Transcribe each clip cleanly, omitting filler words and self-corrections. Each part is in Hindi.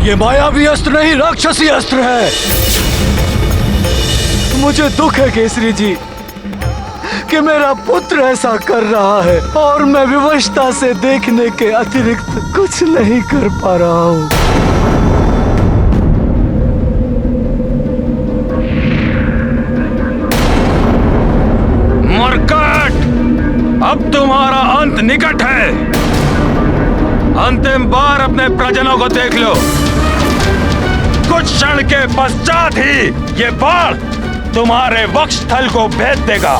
ये मायावी अस्त्र नहीं, राक्षसी अस्त्र है। मुझे दुख है केसरी जी कि मेरा पुत्र ऐसा कर रहा है और मैं विवशता से देखने के अतिरिक्त कुछ नहीं कर पा रहा हूँ। मरकट, अब तुम्हारा अंत निकट है। अंतिम बार अपने प्रजनों को देख लो। कुछ क्षण के पश्चात ही ये बाण तुम्हारे वक्षस्थल को भेद देगा।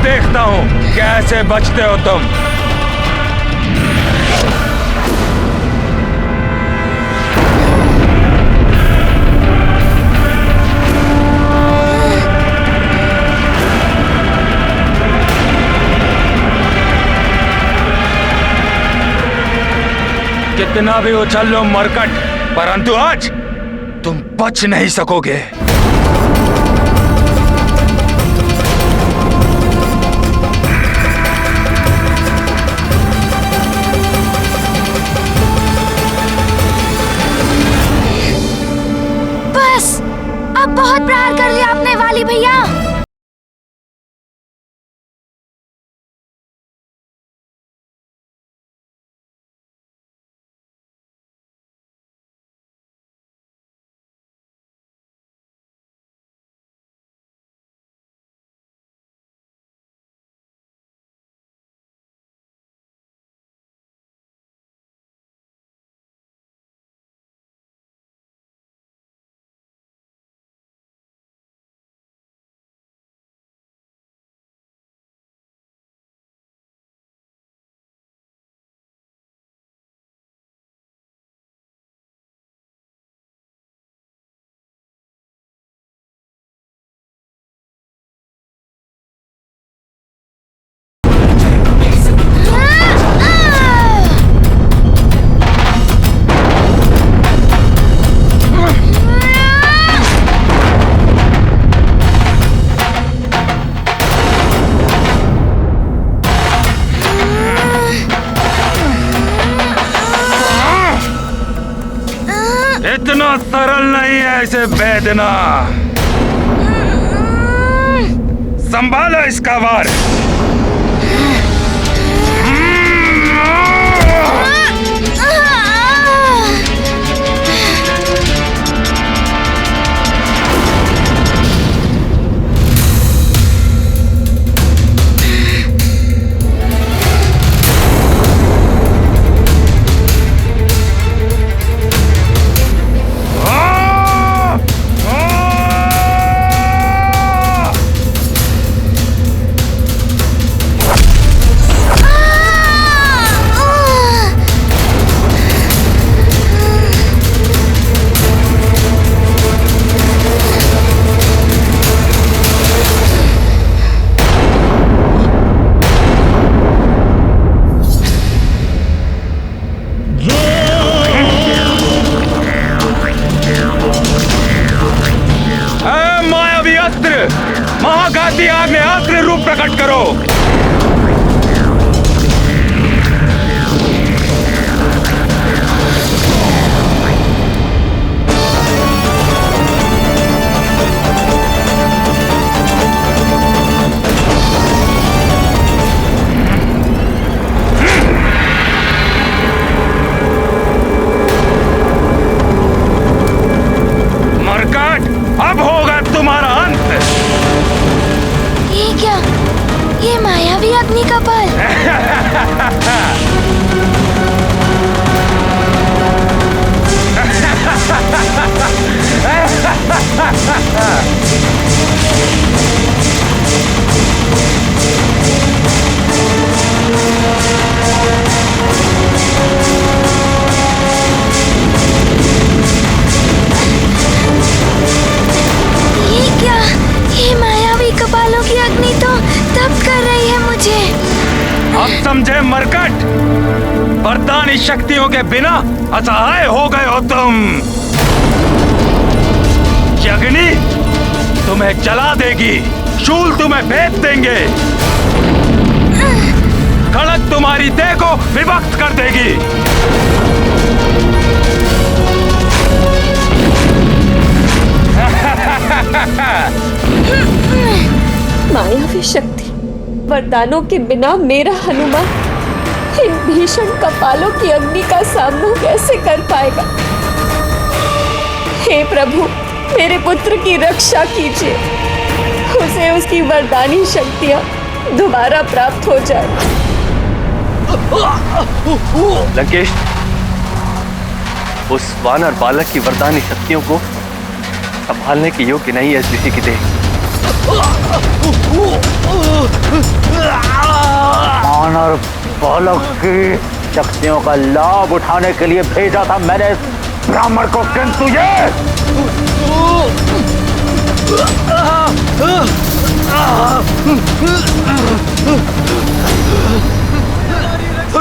देखता हूं कैसे बचते हो तुम। कितना भी उछल लो मरकट, परंतु आज तुम बच नहीं सकोगे। बहुत प्रहार कर लिया आपने वाली भैया। इतना सरल नहीं है इसे भेदना। संभालो इसका वार। जलती आग ने आखिरी रूप प्रकट करो। अब होगा तुम्हारा अंत। ये क्या? ये मायावी अग्नि का बल। कपालों की अग्नि तो तप कर रही है मुझे। अब समझे मरकट, वरदानी शक्तियों के बिना असहाय हो गए हो तुम। ये अग्नि तुम्हें जला देगी, शूल तुम्हें भेद देंगे, खड़ग तुम्हारी देह को विभक्त कर देगी। मायावी शक्ति, वरदानों के बिना मेरा हनुमान इन भीषण कपालों की अग्नि का सामना कैसे कर पाएगा? हे प्रभु, मेरे पुत्र की रक्षा कीजिए, उसे उसकी वरदानी शक्तियां दोबारा प्राप्त हो जाए। लंकेश, उस वानर बालक की वरदानी शक्तियों को संभालने के योग्य नहीं है किसी की देह। वानर बालक की शक्तियों का लाभ उठाने के लिए भेजा था मैंने इस ब्राह्मण को, किंतु ये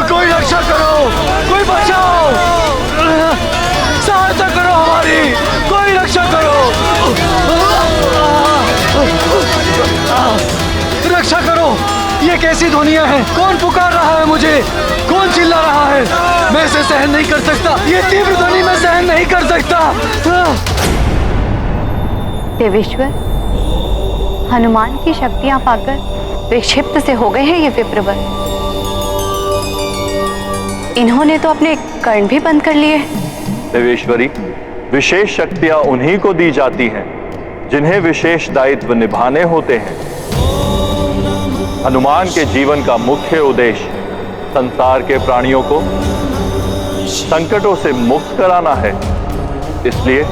कोई रक्षा करो, कोई बचाओ, सहायता करो हमारी, कोई रक्षा करो, रक्षा करो। ये कैसी ध्वनियां हैं? कौन पुकार रहा है मुझे? कौन चिल्ला रहा है? मैं इसे सहन नहीं कर सकता, ये तीव्र ध्वनि मैं सहन नहीं कर सकता। देवेश्वर, हनुमान की शक्तियां पाकर विक्षिप्त से हो गए हैं ये विप्रवर। इन्होंने तो अपने कर्ण भी बंद कर लिए। देवेश्वरी, विशेष शक्तियां उन्हीं को दी जाती हैं जिन्हें विशेष दायित्व निभाने होते हैं। हनुमान के जीवन का मुख्य उद्देश्य संसार के प्राणियों को संकटों से मुक्त कराना है। इसलिए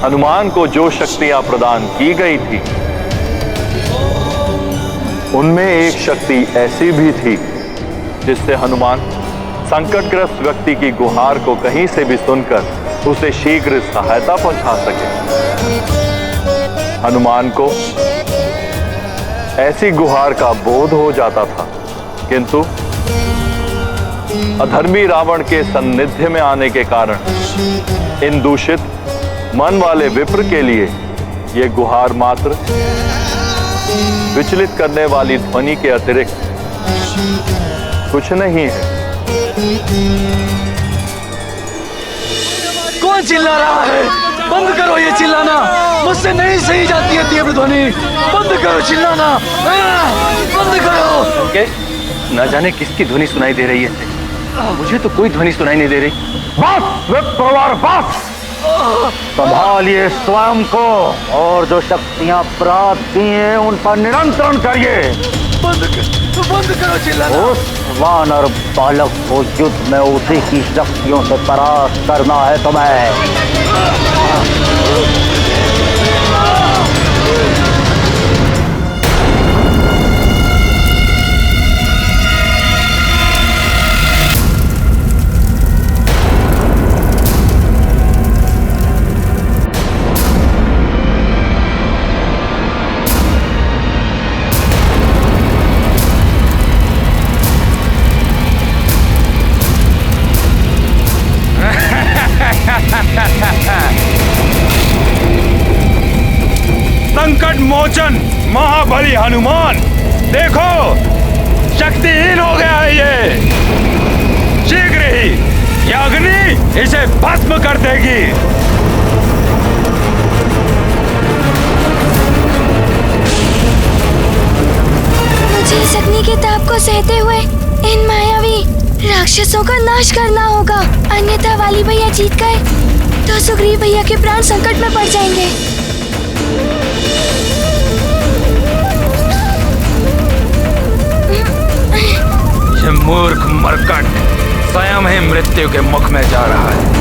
हनुमान को जो शक्तियां प्रदान की गई थी, उनमें एक शक्ति ऐसी भी थी जिससे हनुमान संकटग्रस्त व्यक्ति की गुहार को कहीं से भी सुनकर उसे शीघ्र सहायता पहुंचा सके। हनुमान को ऐसी गुहार का बोध हो जाता था, किंतु अधर्मी रावण के सान्निध्य में आने के कारण इन दूषित मन वाले विप्र के लिए यह गुहार मात्र विचलित करने वाली ध्वनि के अतिरिक्त कुछ नहीं है। कौन चिल्ला रहा है? बंद करो ये चिल्लाना, मुझसे नहीं सही जाती है तीव्र ध्वनि। बंद करो चिल्लाना, बंद करो। लंकेश, न जाने किसकी ध्वनि सुनाई दे रही है, मुझे तो कोई ध्वनि सुनाई नहीं दे रही। बस विप्रवर, बस संभालिए स्वयं को और जो शक्तियां प्राप्त की हैं उन पर नियंत्रण करिए। बंद करो चिल्लाना। उस वानर बालक को युद्ध में उसी की शक्तियों से परास्त करना है तुम्हें। बलि हनुमान, देखो शक्तिहीन हो गया है ये। शीघ्र ही ये अग्नि इसे भस्म कर देगी। मुझे इस अग्नि के ताप को सहते हुए इन मायावी राक्षसों का नाश करना होगा, अन्यथा वाली भैया जीत गए तो सुग्रीव भैया के प्राण संकट में पड़ जाएंगे। ये मूर्ख मरकट स्वयं ही मृत्यु के मुख में जा रहा है।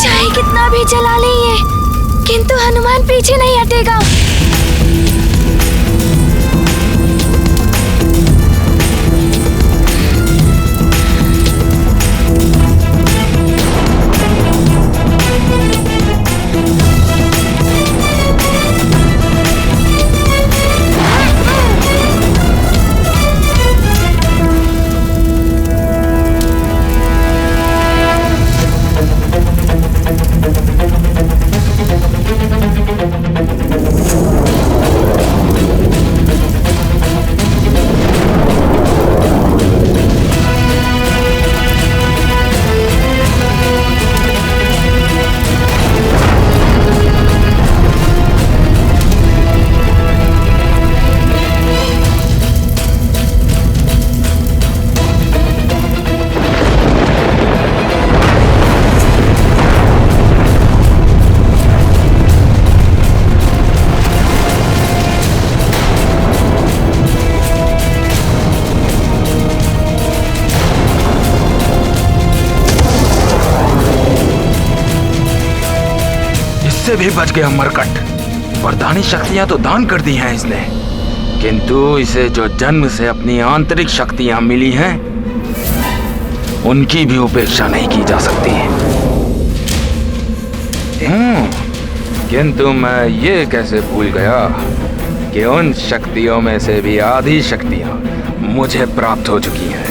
चाहे कितना भी जला ले ये, किंतु हनुमान पीछे नहीं हटेगा। इससे भी बच गया मरकट। वरदानी शक्तियां तो दान कर दी हैं इसने, किंतु इसे जो जन्म से अपनी आंतरिक शक्तियां मिली हैं उनकी भी उपेक्षा नहीं की जा सकती। किंतु मैं ये कैसे भूल गया कि उन शक्तियों में से भी आधी शक्तियां मुझे प्राप्त हो चुकी हैं।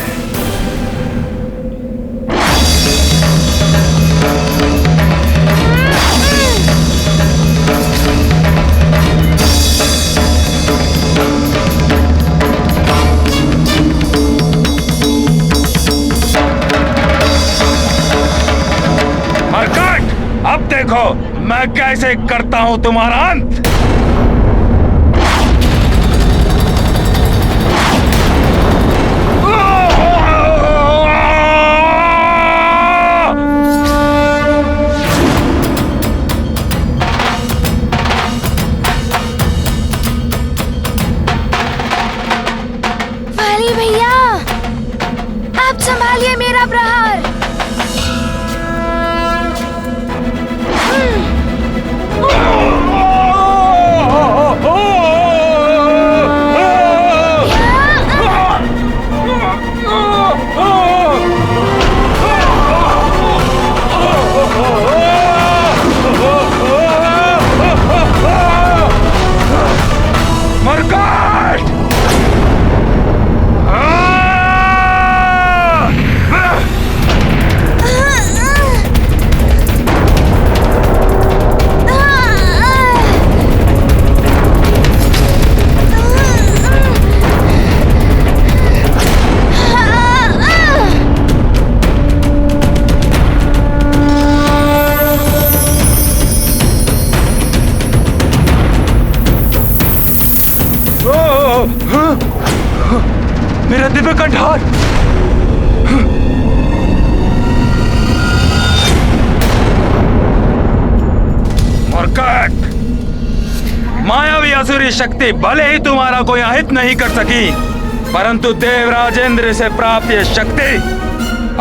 अब देखो मैं कैसे करता हूं तुम्हारा अंत। वाली भैया, आप संभालिए मेरा प्रहार। मेरा दिव्य कंठार! मरकट! मायावी असुरी शक्ति भले ही तुम्हारा कोई अहित नहीं कर सकी, परंतु देवराजेंद्र से प्राप्त यह शक्ति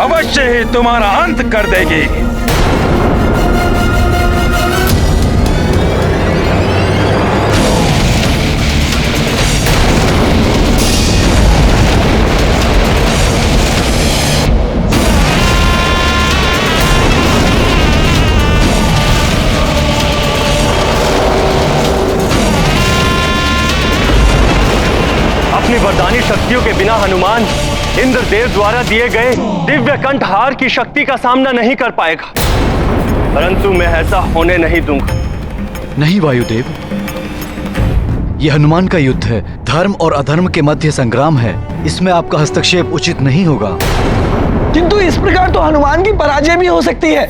अवश्य ही तुम्हारा अंत कर देगी। हनुमान इंद्रदेव द्वारा दिए गए दिव्य कंठहार की शक्ति का सामना नहीं कर पाएगा, परंतु मैं ऐसा होने नहीं दूंगा। नहीं वायुदेव, यह हनुमान का युद्ध है, धर्म और अधर्म के मध्य संग्राम है, इसमें आपका हस्तक्षेप उचित नहीं होगा। किंतु इस प्रकार तो हनुमान की पराजय भी हो सकती है,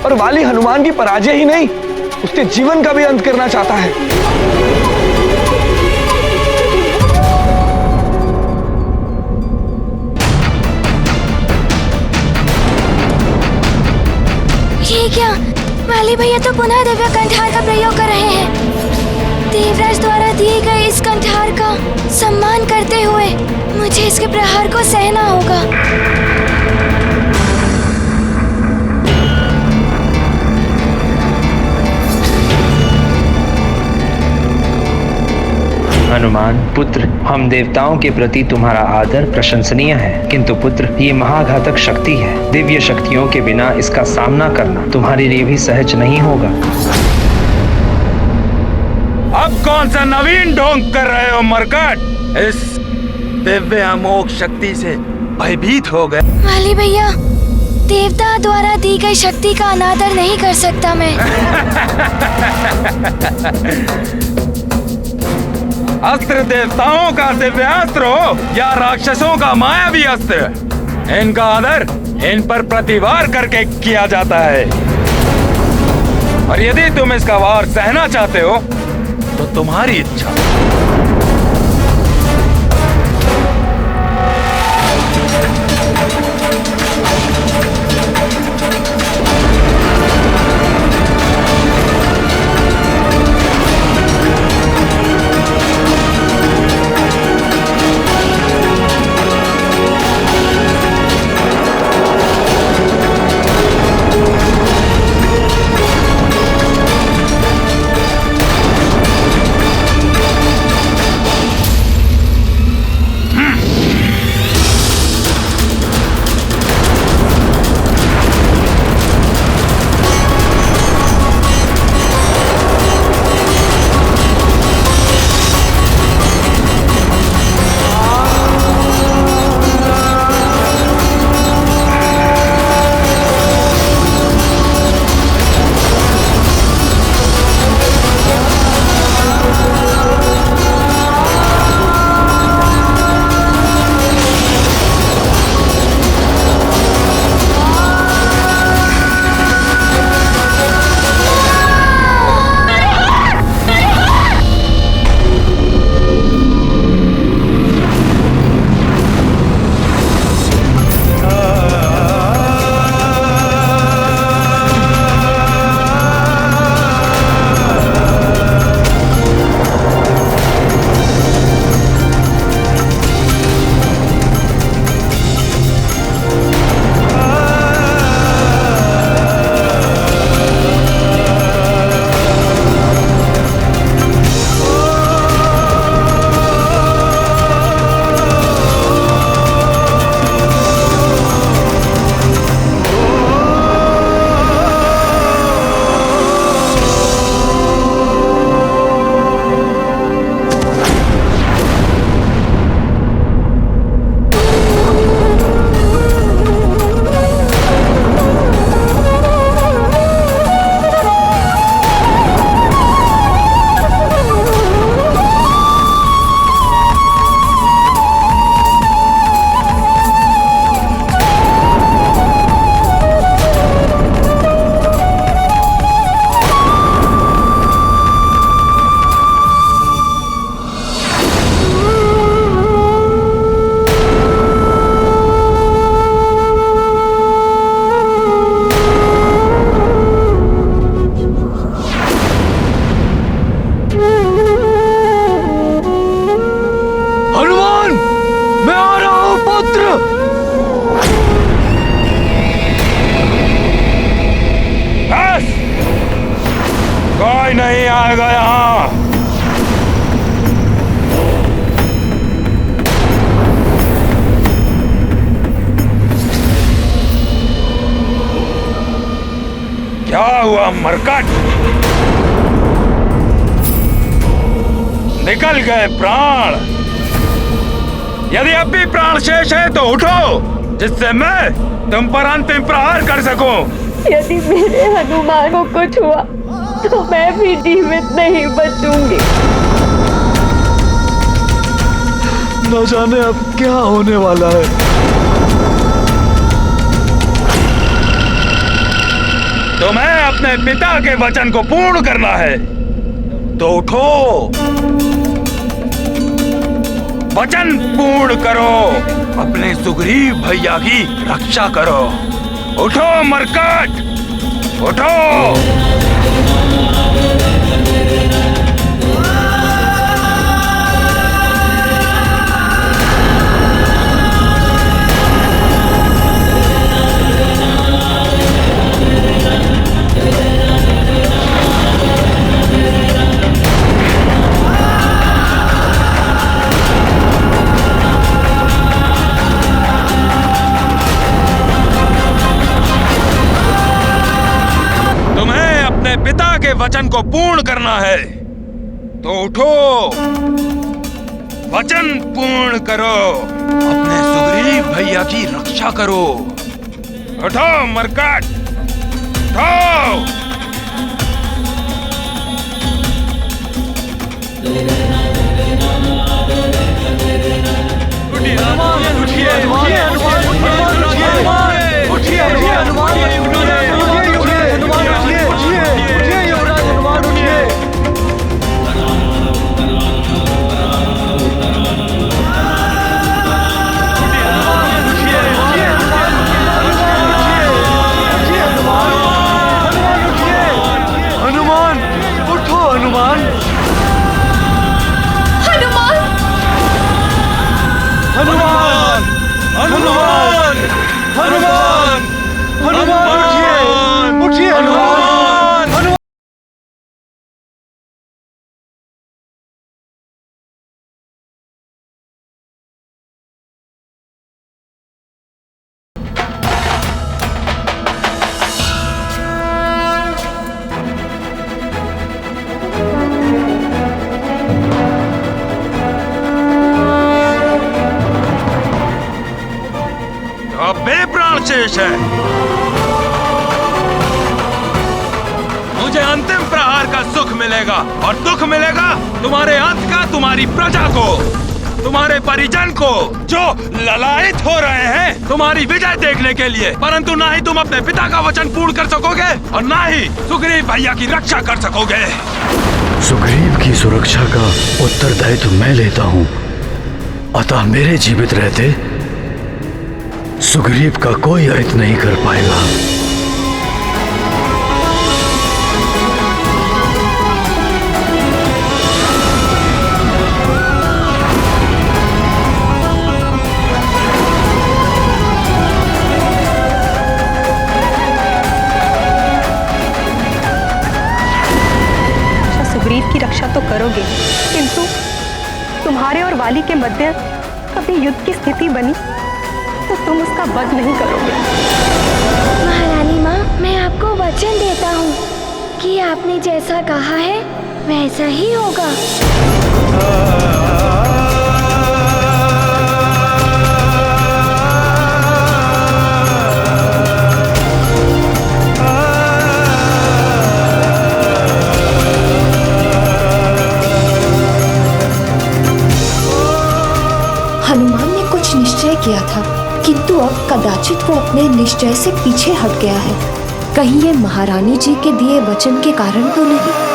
और वाली हनुमान की पराजय ही नहीं, उसके जीवन का भी अंत करना चाहता है। ये क्या? वाली भैया तो पुनः दिव्य कंठहार का प्रयोग कर रहे हैं। देवराज द्वारा दिए गए इस कंठहार का सम्मान करते हुए मुझे इसके प्रहार को सहना होगा। हनुमान पुत्र, हम देवताओं के प्रति तुम्हारा आदर प्रशंसनीय है, किंतु पुत्र ये महाघातक शक्ति है। दिव्य शक्तियों के बिना इसका सामना करना तुम्हारे लिए भी सहज नहीं होगा। अब कौन सा नवीन ढोंग कर रहे हो मरकट? इस दिव्य अमोघ शक्ति से भयभीत हो गए। वाली भैया, देवता द्वारा दी गई शक्ति का अनादर नहीं कर सकता मैं। अस्त्र देवताओं का दिव्यास्त्र हो या राक्षसों का मायावी अस्त्र, इनका आदर इन पर प्रतिवार करके किया जाता है। और यदि तुम इसका वार सहना चाहते हो तो तुम्हारी इच्छा। कोई नहीं आएगा यहाँ। क्या हुआ मरकट? निकल गए प्राण? यदि अब भी प्राण शेष है तो उठो, जिससे मैं तुम पर अंतिम प्रहार कर सकूं। यदि मेरे हनुमान को कुछ हुआ तो मैं भी जीवित नहीं बचूंगी। न जाने अब क्या होने वाला है। तुम्हें अपने पिता के वचन को पूर्ण करना है तो उठो, वचन पूर्ण करो, अपने सुग्रीव भैया की रक्षा करो। उठो मरकट, उठो। पिता के वचन को पूर्ण करना है तो उठो, वचन पूर्ण करो, अपने सुग्रीव भैया की रक्षा करो। उठो मरकट, उठो। शेष है। मुझे अंतिम प्रहार का सुख मिलेगा और दुख मिलेगा तुम्हारे अंत का, तुम्हारी प्रजा को, तुम्हारे परिजन को, जो ललायित हो रहे हैं तुम्हारी विजय देखने के लिए। परंतु ना ही तुम अपने पिता का वचन पूर्ण कर सकोगे और ना ही सुग्रीव भैया की रक्षा कर सकोगे। सुग्रीव की सुरक्षा का उत्तरदायित्व मैं लेता हूँ, अतः मेरे जीवित रहते सुग्रीव का कोई अहित नहीं कर पाएगा। सुग्रीव की रक्षा तो करोगे, किंतु तुम्हारे और वाली के मध्य कभी युद्ध की स्थिति बनी तो तुम उसका वध नहीं करोगे। महारानी माँ, मैं आपको वचन देता हूँ कि आपने जैसा कहा है वैसा ही होगा। हनुमान ने कुछ निश्चय किया था, किंतु अब कदाचित वो अपने निश्चय से पीछे हट गया है। कहीं ये महारानी जी के दिए वचन के कारण तो नहीं।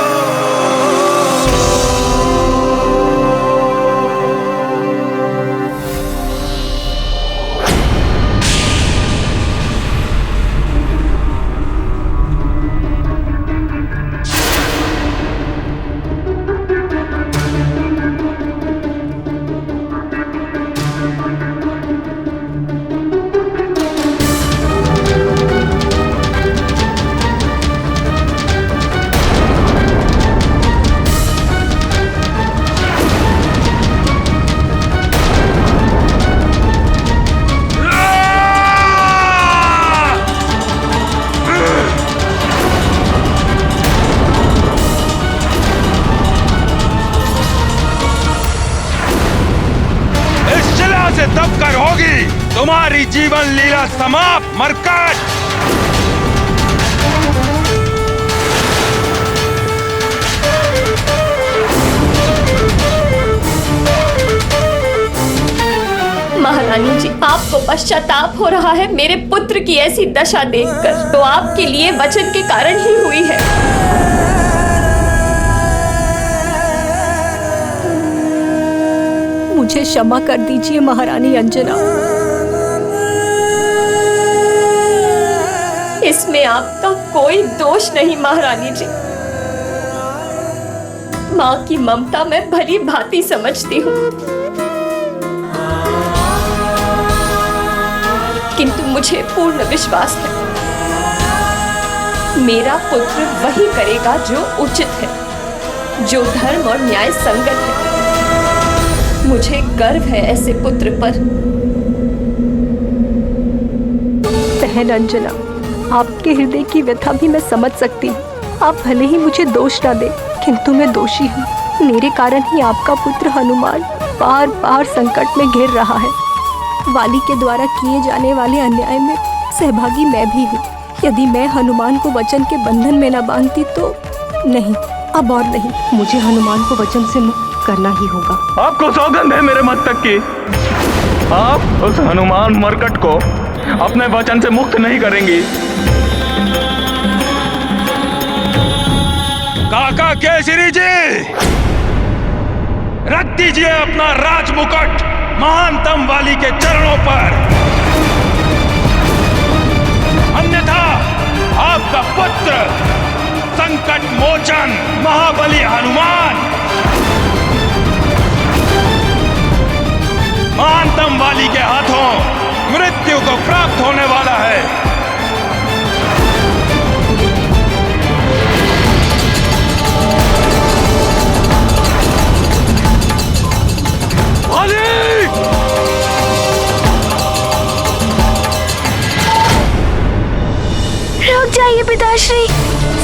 तुम्हारी जीवन लीला समाप्त मरकट। महारानी जी, आपको पश्चाताप हो रहा है मेरे पुत्र की ऐसी दशा देखकर, तो आपके लिए वचन के कारण ही हुई है। मुझे क्षमा कर दीजिए महारानी अंजना। इसमें आपका कोई दोष नहीं महारानी जी। माँ की ममता मैं भली भांति समझती हूँ, किंतु मुझे पूर्ण विश्वास है मेरा पुत्र वही करेगा जो उचित है, जो धर्म और न्याय संगत है। मुझे गर्व है ऐसे पुत्र पर। बहन अंजना, आपके हृदय की व्यथा भी मैं समझ सकती हूँ। आप भले ही मुझे दोष न दे, किंतु मैं दोषी हूँ। मेरे कारण ही आपका पुत्र हनुमान बार बार संकट में घिर रहा है। वाली के द्वारा किए जाने वाले अन्याय में सहभागी मैं भी हूँ। यदि मैं हनुमान को वचन के बंधन में न बांधती तो नहीं, अब और नहीं, मुझे हनुमान को वचन से मुक्त करना ही होगा। आपको सौगंध है मेरे मस्तक की, आप उस हनुमान मरकट को अपने वचन से मुक्त नहीं करेंगी। काका केसरी जी, रख दीजिए अपना राजमुकुट महानतम वाली के चरणों पर, अन्यथा आपका पुत्र संकट मोचन महाबली हनुमान महानतम वाली के हाथों मृत्यु को प्राप्त होने वाला है। रुक जाइए पिताश्री,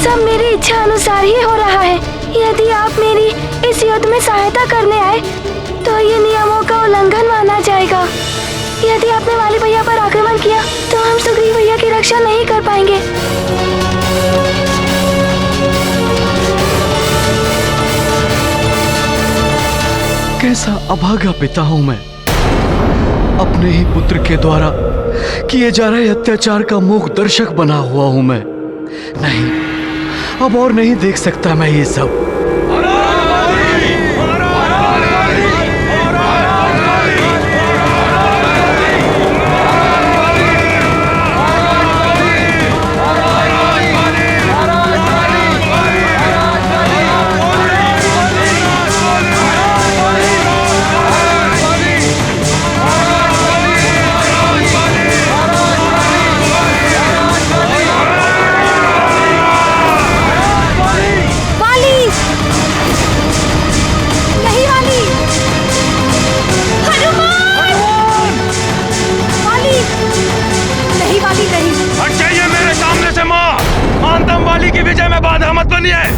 सब मेरी इच्छा अनुसार ही हो रहा है। यदि आप मेरी इस युद्ध में सहायता करने आए तो ये नियमों का उल्लंघन माना जाएगा। यदि आपने वाली भैया पर आक्रमण किया तो हम सुग्रीव भैया की रक्षा नहीं कर पाएंगे। कैसा अभागा पिता हूं मैं, अपने ही पुत्र के द्वारा किए जा रहे अत्याचार का मूक दर्शक बना हुआ हूं मैं। नहीं, अब और नहीं देख सकता मैं ये सब।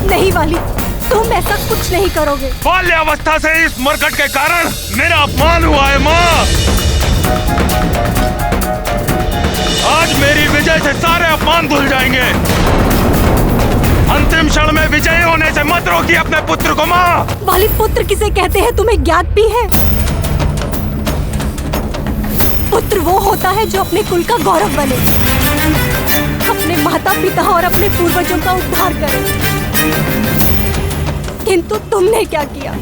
नहीं वाली, तुम ऐसा कुछ नहीं करोगे। बाल्यावस्था से इस मरकट के कारण मेरा अपमान हुआ है माँ। आज मेरी विजय से सारे अपमान धुल जाएंगे। अंतिम क्षण में विजयी होने से मत रोकिए अपने पुत्र को माँ। वाली पुत्र किसे कहते हैं तुम्हें ज्ञात भी है? पुत्र वो होता है जो अपने कुल का गौरव बने, अपने माता पिता और अपने पूर्वजों का उद्धार करे। किंतु तुमने क्या किया?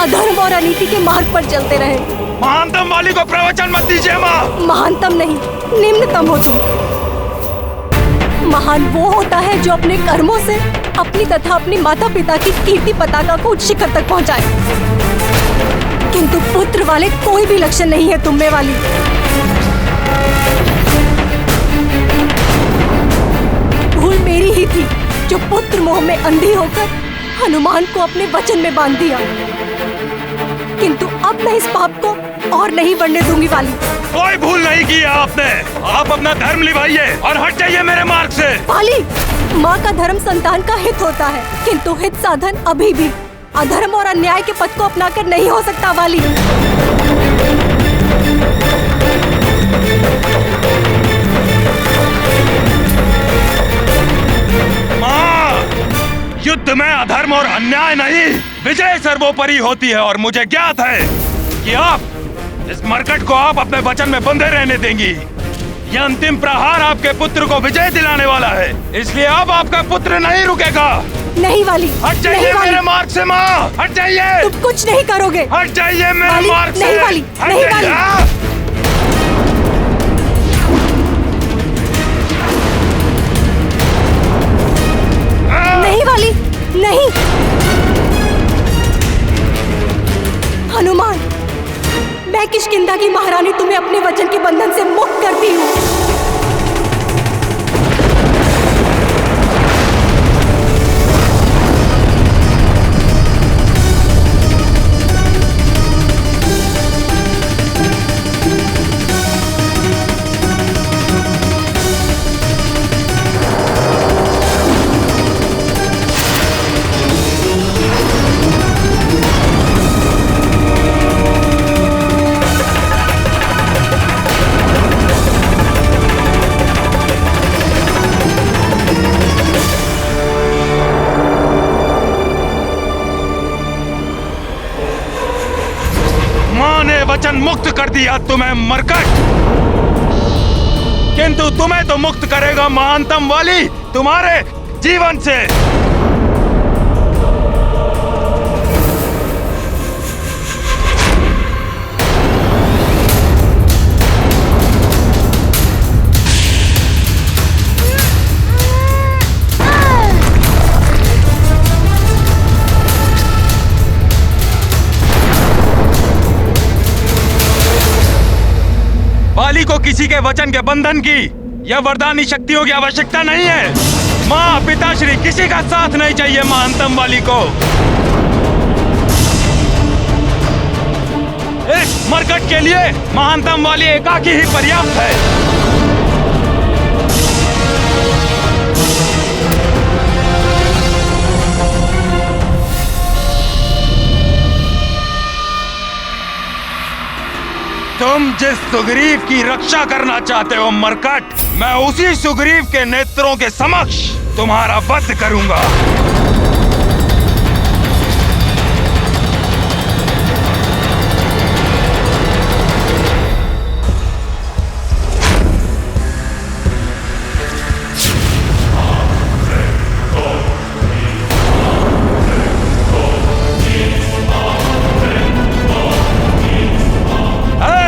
अधर्म और अनीति के मार्ग पर चलते रहे। महानतम वाली को प्रवचन मत दीजिए माँ। महानतम नहीं, निम्नतम हो तुम। महान वो होता है जो अपने कर्मों से अपनी तथा अपनी माता पिता की कीर्ति पताका को उच्च शिखर तक पहुंचाए। किंतु पुत्र वाले कोई भी लक्षण नहीं है तुम में वाली। भूल मेरी ही थी जो पुत्र मोह में अंधी होकर हनुमान को अपने वचन में बांध दिया। किंतु अब मैं इस पाप को और नहीं बढ़ने दूंगी वाली। कोई भूल नहीं की है आपने। आप अपना धर्म निभाइए और हट जाइए मेरे मार्ग से। वाली, माँ का धर्म संतान का हित होता है, किंतु हित साधन अभी भी अधर्म और अन्याय के पथ को अपनाकर नहीं हो सकता वाली। नहीं, विजय सर्वोपरि होती है और मुझे ज्ञात है कि आप इस मरकट को आप अपने वचन में बंधे रहने देंगी। यह अंतिम प्रहार आपके पुत्र को विजय दिलाने वाला है, इसलिए अब आपका पुत्र नहीं रुकेगा। नहीं वाली, हट जाइए मेरे मार्ग से माँ, हट जाइए। तुम कुछ नहीं करोगे। हट जाइए मेरे मार्ग से। नहीं वाली, नहीं वाली। नहीं वाली, नहीं। हनुमान, मैं किष्किंधा की महारानी तुम्हें अपने वचन के बंधन से मुक्त करती हूँ। वचन मुक्त कर दिया तुम्हें मरकट, किंतु तुम्हें तो मुक्त करेगा महानतम वाली तुम्हारे जीवन से। वाली को किसी के वचन के बंधन की या वरदानी शक्तियों की आवश्यकता नहीं है। माँ पिताश्री किसी का साथ नहीं चाहिए महानतम वाली को। इस मरकट के लिए महानतम वाली एकाकी ही पर्याप्त है। तुम जिस सुग्रीव की रक्षा करना चाहते हो मरकट, मैं उसी सुग्रीव के नेत्रों के समक्ष तुम्हारा वध करूंगा।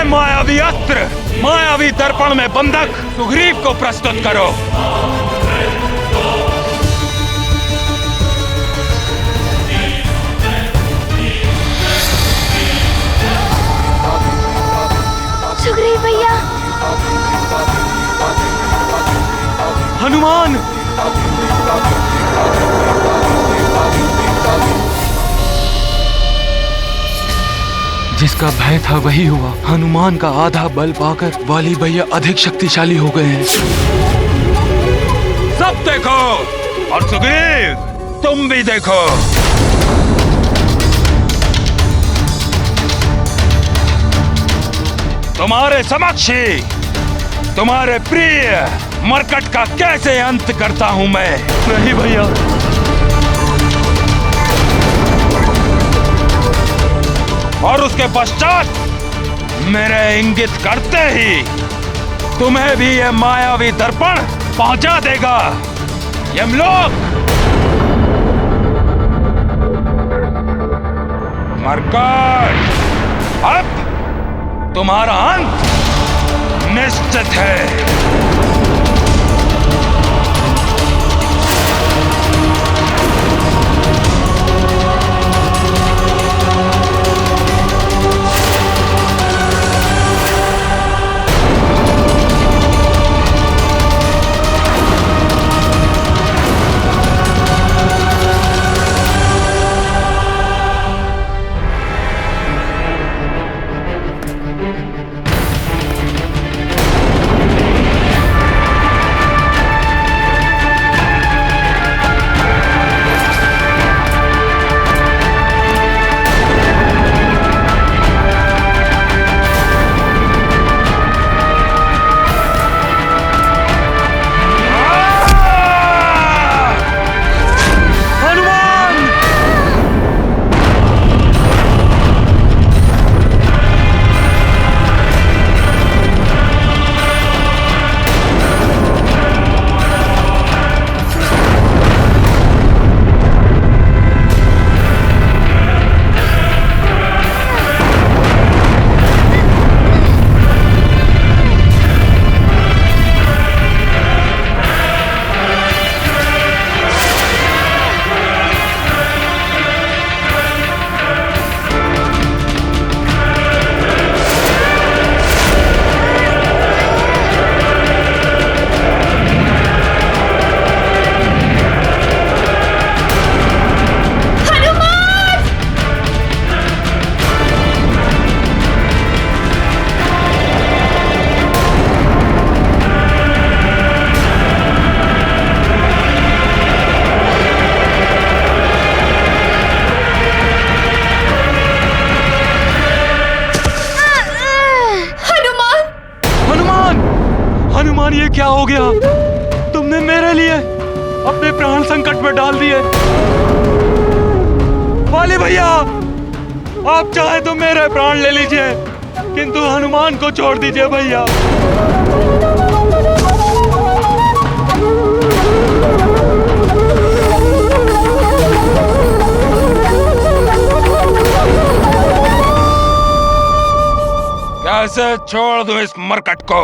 मायावी अस्त्र, मायावी दर्पण में बंधक सुग्रीव को प्रस्तुत करो। सुग्रीव भैया। हनुमान, जिसका भय था वही हुआ। हनुमान का आधा बल पाकर वाली भैया अधिक शक्तिशाली हो गए हैं। सब देखो, और सुग्रीव तुम भी देखो। तुम्हारे समक्ष ही तुम्हारे प्रिय मरकट का कैसे अंत करता हूं मैं। नहीं भैया, और उसके पश्चात मेरे इंगित करते ही तुम्हें भी यह मायावी दर्पण पहुंचा देगा। यमलोक, मरकट, अब तुम्हारा अंत निश्चित है। हनुमान ये क्या हो गया? तुमने मेरे लिए अपने प्राण संकट में डाल दिए। वाली भैया, आप चाहे तो मेरे प्राण ले लीजिए, किंतु हनुमान को छोड़ दीजिए भैया। कैसे छोड़ दूं इस मरकट को?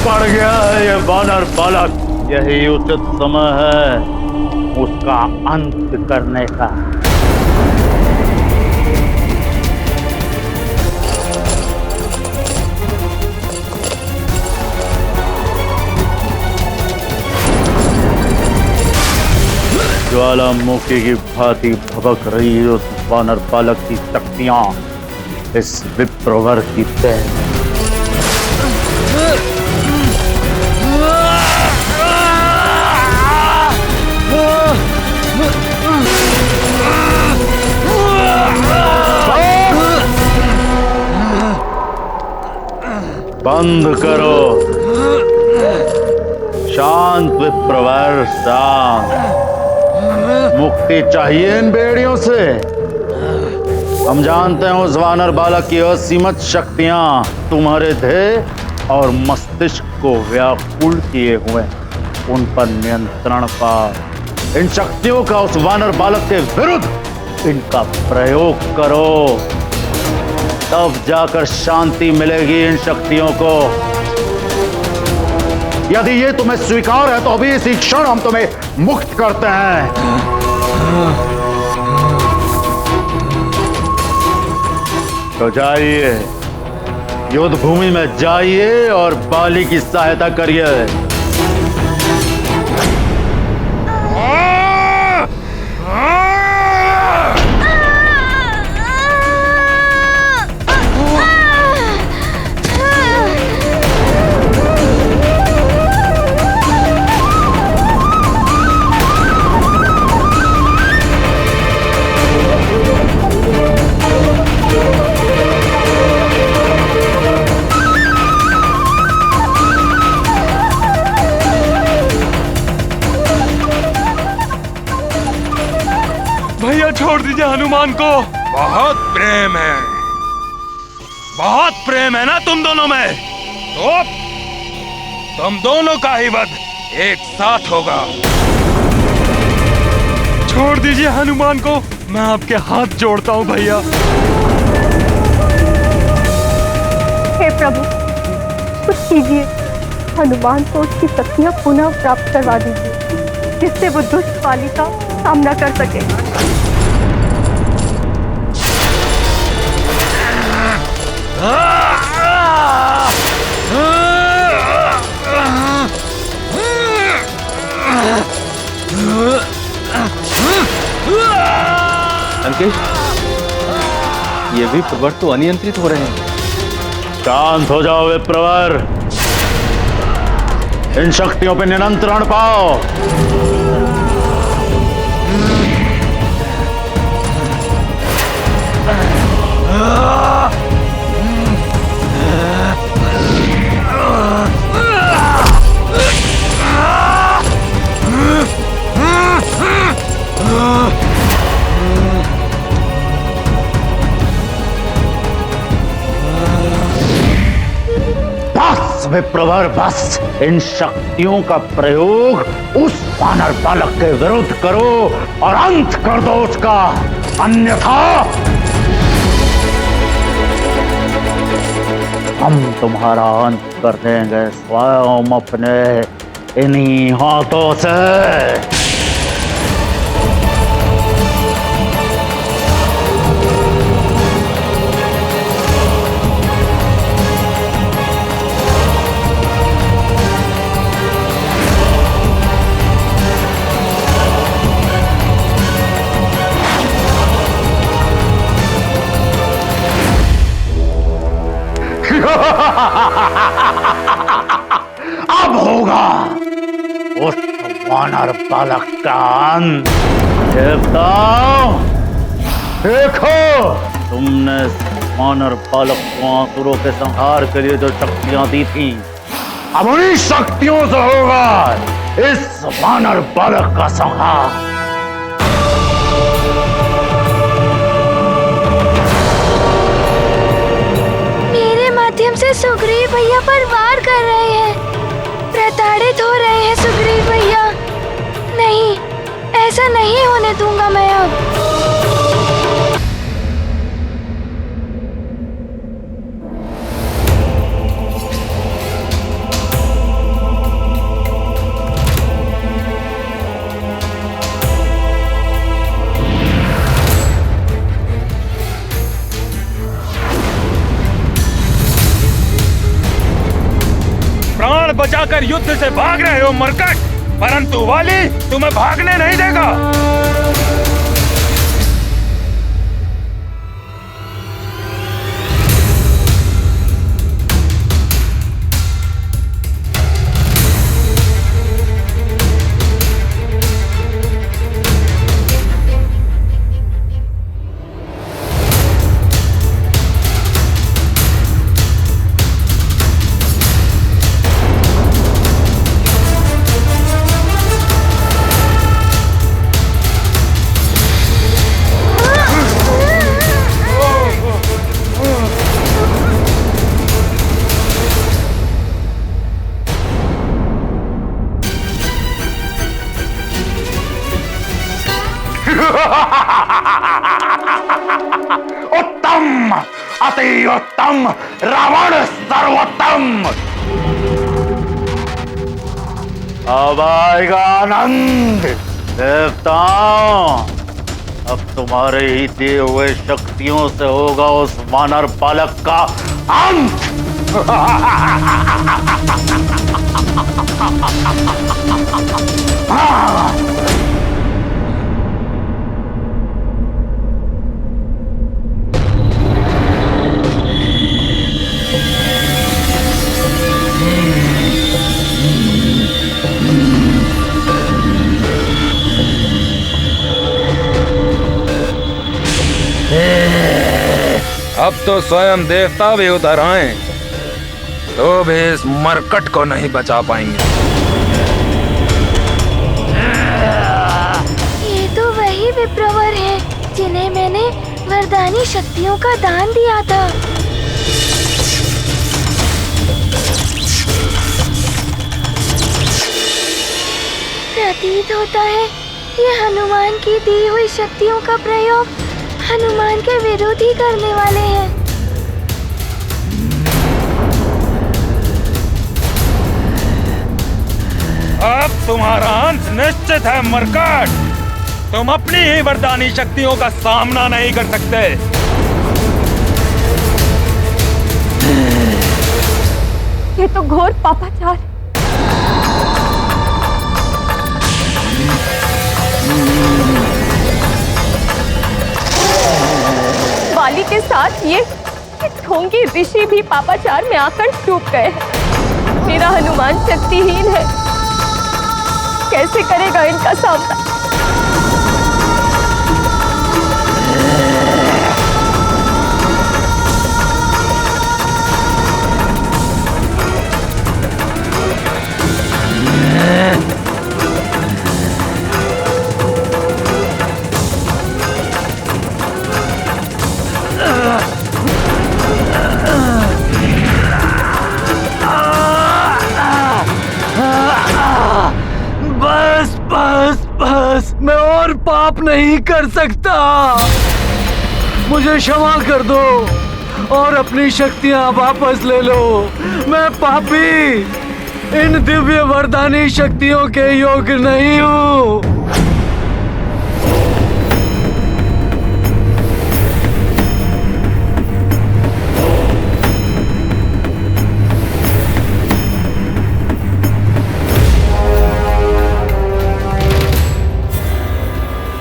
पड़ गया है ये वानर बालक, यही उचित समय है उसका अंत करने का। ज्वालामुखी की भांति भभक रही उस वानर बालक की शक्तियां इस विप्रवर की तह बंद करो। शांत विप्रवर, शांत। मुक्ति चाहिए इन बेड़ियों से। हम जानते हैं उस वानर बालक की असीमित शक्तियां तुम्हारे देह और मस्तिष्क को व्याकुल किए हुए, उन पर नियंत्रण पा। इन शक्तियों का उस वानर बालक के विरुद्ध इनका प्रयोग करो, तब जाकर शांति मिलेगी इन शक्तियों को। यदि ये तुम्हें स्वीकार है तो अभी इसी क्षण हम तुम्हें मुक्त करते हैं। तो जाइए, युद्ध भूमि में जाइए और बाली की सहायता करिए। छोड़ दीजिए हनुमान को। बहुत प्रेम है, बहुत प्रेम है ना तुम दोनों में, तो तुम दोनों का ही वध एक साथ होगा। छोड़ दीजिए हनुमान को, मैं आपके हाथ जोड़ता हूँ भैया। हे प्रभु, कुछ कीजिए, हनुमान को उसकी शक्तियां पुनः प्राप्त करवा दीजिए, जिससे वो दुष्ट वाली का सामना कर सके। अंकेश, ये भी प्रवर तो अनियंत्रित हो रहे हैं। शांत हो जाओ विप्रवर, इन शक्तियों पे नियंत्रण पाओ। विप्रवर बस इन शक्तियों का प्रयोग उस वानर बालक के विरुद्ध करो और अंत कर दो उसका, अन्यथा हम तुम्हारा अंत कर देंगे स्वयं अपने इन्हीं हाथों से। अब होगा उस वानर बालक का अंत। देवताओं, देखो, तुमने वानर बालक को आसुरों के संहार के लिए जो शक्तियां दी थी, अब उन्हीं शक्तियों से होगा इस वानर बालक का संहार। माध्यम से सुग्रीव भैया पर वार कर रहे हैं, प्रताड़ित हो रहे हैं सुग्रीव भैया। नहीं, ऐसा नहीं होने दूंगा मैं अब। बचाकर युद्ध से भाग रहे हो मरकट, परंतु वाली तुम्हें भागने नहीं देगा। उत्तम, अति उत्तम, रावण सर्वोत्तम। अब आएगा आनंद। देवताओं, अब तुम्हारे ही दिए हुए शक्तियों से होगा उस वानर बालक का अंत। अब तो स्वयं देवता भी उधर आए तो भी इस मरकट को नहीं बचा पाएंगे। ये तो वही विप्रवर हैं जिन्हें मैंने वरदानी शक्तियों का दान दिया था। प्रतीत होता है ये हनुमान की दी हुई शक्तियों का प्रयोग हनुमान के विरोध ही करने वाले हैं। अब तुम्हारा अंत निश्चित है मरकट। तुम अपनी ही वरदानी शक्तियों का सामना नहीं कर सकते। ये तो घोर पापाचार है। वाली के साथ ये ढोंगी ऋषि भी पापाचार में आकर डूब गए हैं। मेरा हनुमान शक्तिहीन है, कैसे करेगा इनका सामना? बस बस, मैं और पाप नहीं कर सकता। मुझे क्षमा कर दो और अपनी शक्तियां वापस ले लो। मैं पापी इन दिव्य वरदानी शक्तियों के योग्य नहीं हूँ।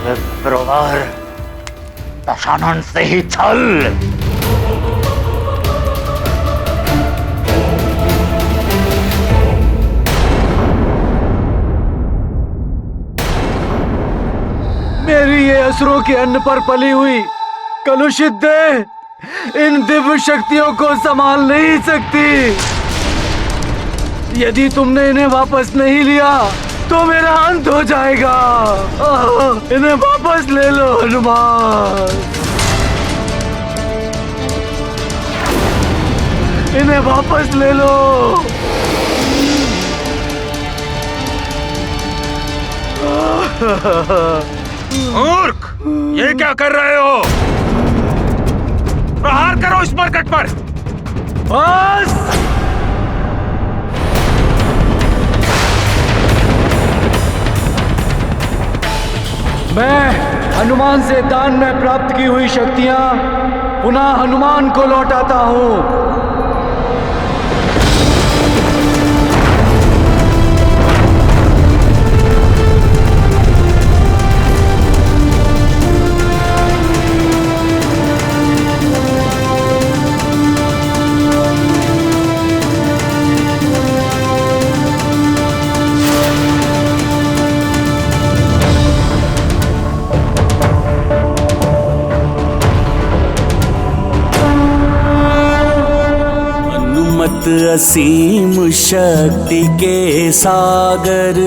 विप्रवर, दशानन से ही छल। मेरी ये असुरों के अन्न पर पली हुई कलुषित देह इन दिव्य शक्तियों को संभाल नहीं सकती। यदि तुमने इन्हें वापस नहीं लिया तो मेरा अंत हो जाएगा। इन्हें वापस ले लो हनुमान, इन्हें वापस ले लो। मूर्ख, ये क्या कर रहे हो? प्रहार करो इस मरकट पर। बस, मैं हनुमान से दान में प्राप्त की हुई शक्तियां पुनः हनुमान को लौटाता हूं। असीम शक्ति के सागर,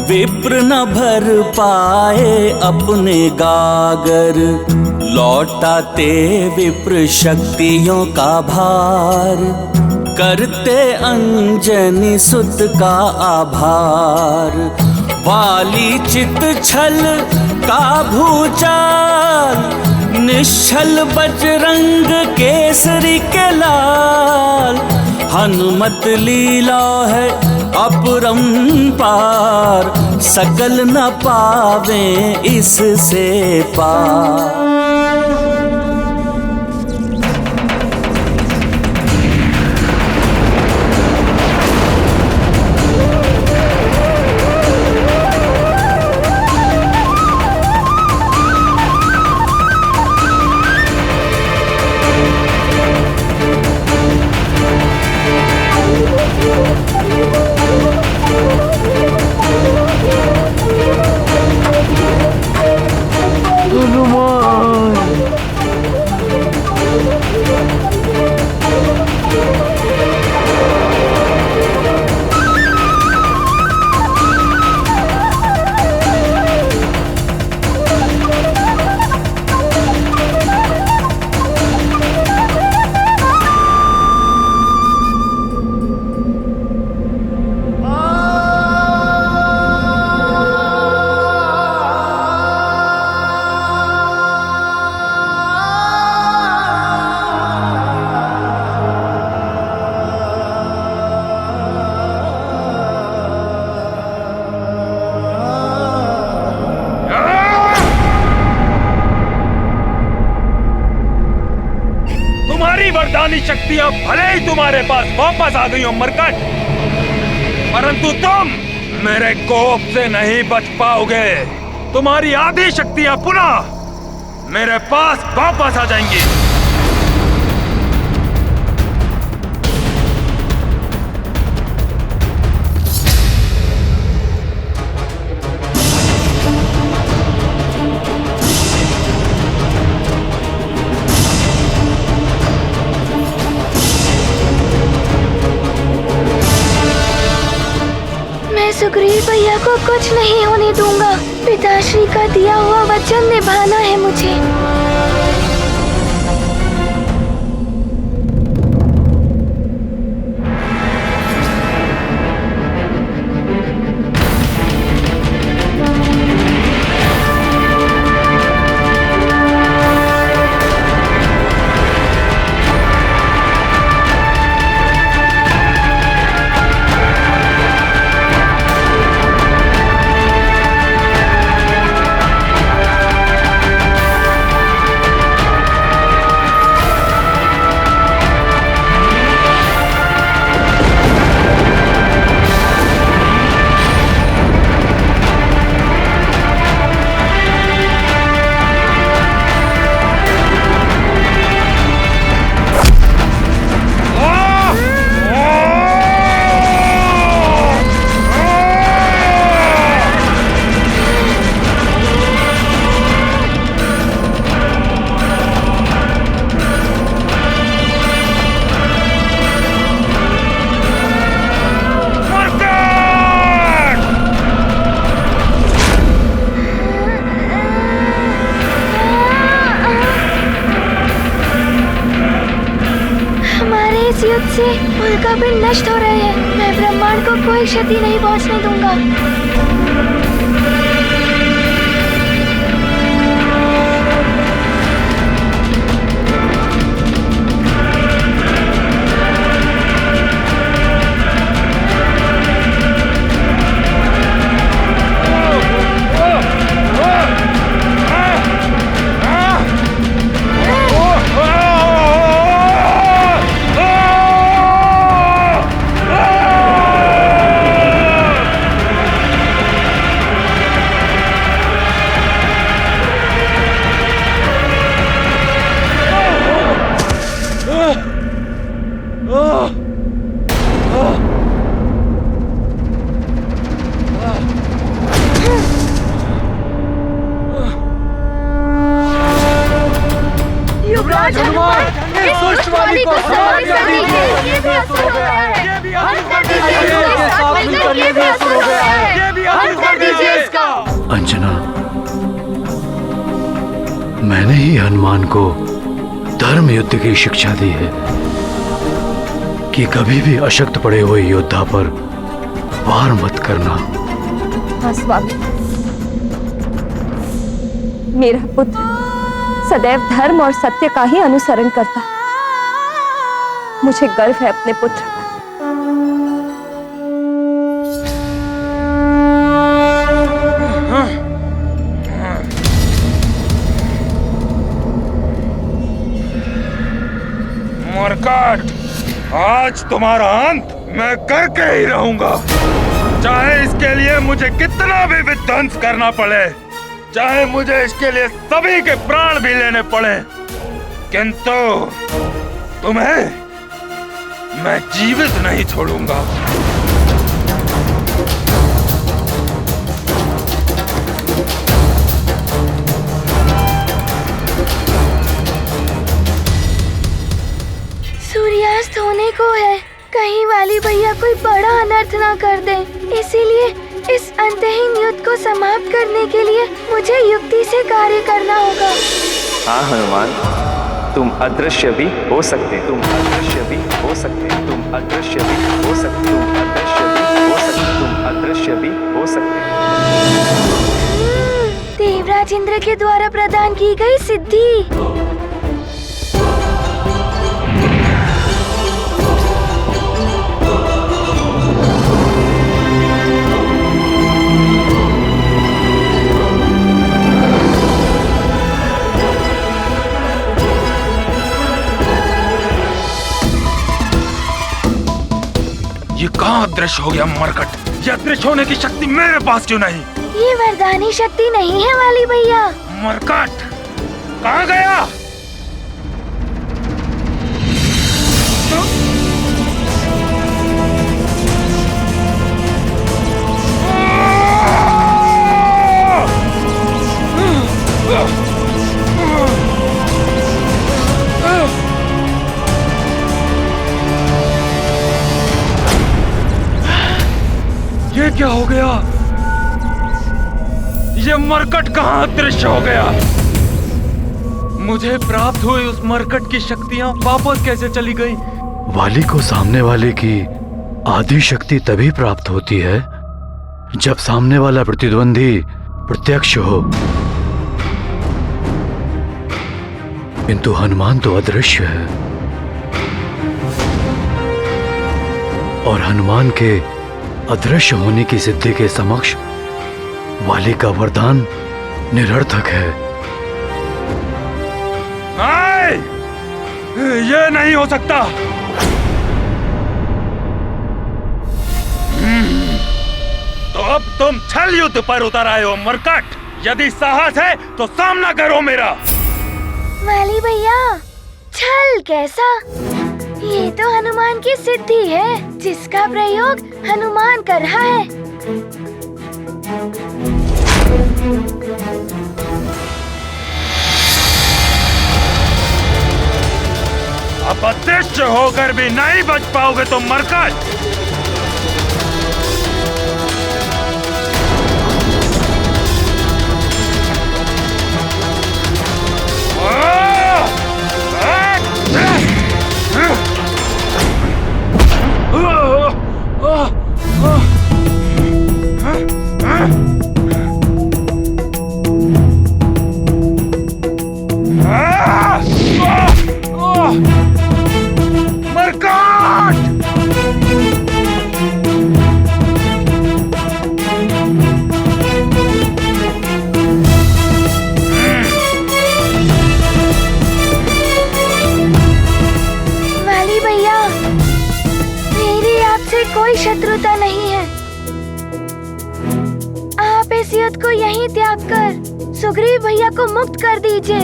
विप्र न भर पाए अपने गागर। लौटाते विप्र शक्तियों का भार, करते अंजनी सुत का आभार। वाली चित छल का भूचाल, निश्चल बजरंग केसरी के लाल। हनुमत लीला है अपरंपार, सकल न पावे इससे पार। वरदानी शक्तियां भले ही तुम्हारे पास वापस आ गई हो मरकट, परंतु तुम मेरे कोप से नहीं बच पाओगे। तुम्हारी आधी शक्तियां पुनः मेरे पास वापस आ जाएंगी। सुग्रीव भैया को कुछ नहीं होने दूंगा। पिताश्री का दिया हुआ वचन निभाना है मुझे। इंद्र का पिंड नष्ट हो रहे हैं। मैं ब्रह्मांड को कोई क्षति नहीं पहुंचने दूंगा। युवराज हनुमान, इस दुष्ट वाली को समाप्त कर दीजिए। ये भी असुर हो गया है। अंत कर दीजिए इसका। ये भी असुर हो गया है। अंत कर दीजिए इसका। अंजना, मैंने ही हनुमान को धर्म युद्ध की शिक्षा दी है कि कभी भी अशक्त पड़े हुए योद्धा पर वार मत करना। हाँ स्वामी, मेरा पुत्र सदैव धर्म और सत्य का ही अनुसरण करता। मुझे गर्व है अपने पुत्र पर। मरकट, आज तुम्हारा अंत मैं करके ही रहूंगा, चाहे इसके लिए मुझे कितना भी विध्वंस करना पड़े, चाहे मुझे इसके लिए सभी के प्राण भी लेने पड़े, किंतु तुम्हें मैं जीवित नहीं छोड़ूंगा। सूर्यास्त होने को है, कहीं वाली भैया कोई बड़ा अनर्थ ना कर दे। इसीलिए इस अंतहीन युद्ध को समाप्त करने के लिए मुझे युक्ति से कार्य करना होगा। हाँ हनुमान, तुम अदृश्य भी हो सकते, तुम अदृश्य भी हो सकते, तुम अदृश्य भी हो सकते, तुम अदृश्य भी हो सकते, तुम अदृश्य भी हो सकते। देवराज इंद्र के द्वारा प्रदान की गई सिद्धि। ये कहाँ अदृश्य हो गया मरकट? ये अदृश्य होने की शक्ति मेरे पास क्यों नहीं? ये वरदानी शक्ति नहीं है वाली भैया। मरकट कहाँ गया? ये क्या हो गया? ये मरकट कहाँ अदृश्य हो गया? मुझे प्राप्त हुई उस मरकट की शक्तियां वापस कैसे चली गई? वाली को सामने वाले की आदि शक्ति तभी प्राप्त होती है जब सामने वाला प्रतिद्वंदी प्रत्यक्ष हो, किंतु हनुमान तो अदृश्य है और हनुमान के अदृश्य होने की सिद्धि के समक्ष वाली का वरदान निरर्थक है। नहीं, ये नहीं हो सकता। तो अब तुम छल युद्ध पर उतर आए हो मरकट। यदि साहस है तो सामना करो मेरा। वाली भैया, छल कैसा? ये तो हनुमान की सिद्धि है जिसका प्रयोग हनुमान कर रहा है। अब अदृश्य होकर भी नहीं बच पाओगे तो मरकट। इज्जत को यहीं त्याग कर सुग्रीव भैया को मुक्त कर दीजिए।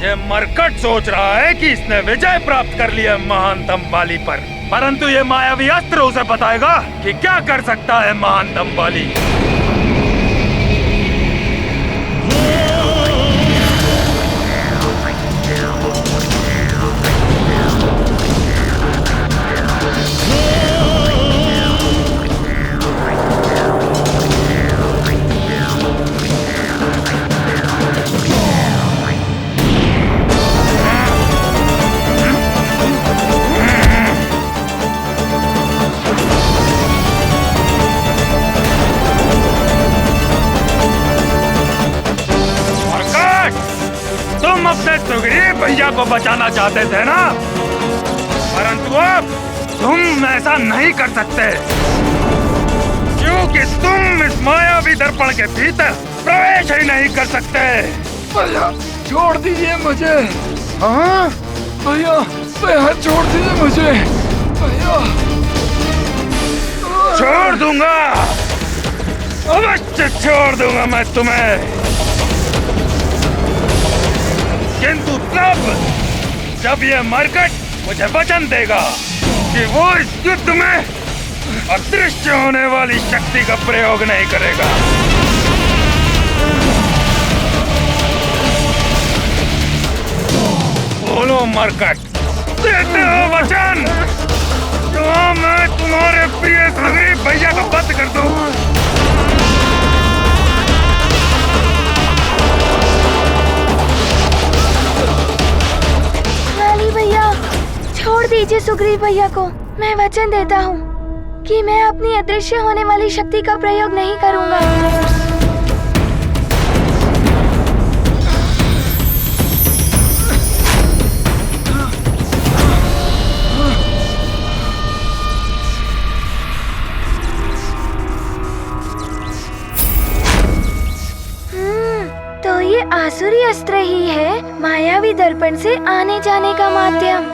ये मरकट सोच रहा है कि इसने विजय प्राप्त कर लिया महानतम बाली पर, परंतु ये मायावी अस्त्र उसे बताएगा कि क्या कर सकता है महानतम बाली। तुम अपने सुग्रीव भैया को बचाना चाहते थे ना, परंतु अब तुम ऐसा नहीं कर सकते, क्योंकि तुम इस मायावी दर्पण के भीतर प्रवेश ही नहीं कर सकते। भैया छोड़ दीजिए मुझे। हाँ भैया भैया छोड़ दीजिए मुझे भैया। छोड़ दूंगा, अवश्य छोड़ दूंगा मैं तुम्हें, किंतु तब जब ये मरकट मुझे वचन देगा कि वो इस युद्ध में अदृश्य होने वाली शक्ति का प्रयोग नहीं करेगा। बोलो मरकट, देते हो वचन जो मैं तुम्हारे प्रिय सुग्रीव भैया को बंद कर दूं? भैया छोड़ दीजिए सुग्रीव भैया को। मैं वचन देता हूँ कि मैं अपनी अदृश्य होने वाली शक्ति का प्रयोग नहीं करूँगा। तो ये आसुरी अस्त्र ही है मायावी दर्पण से आने जाने का माध्यम।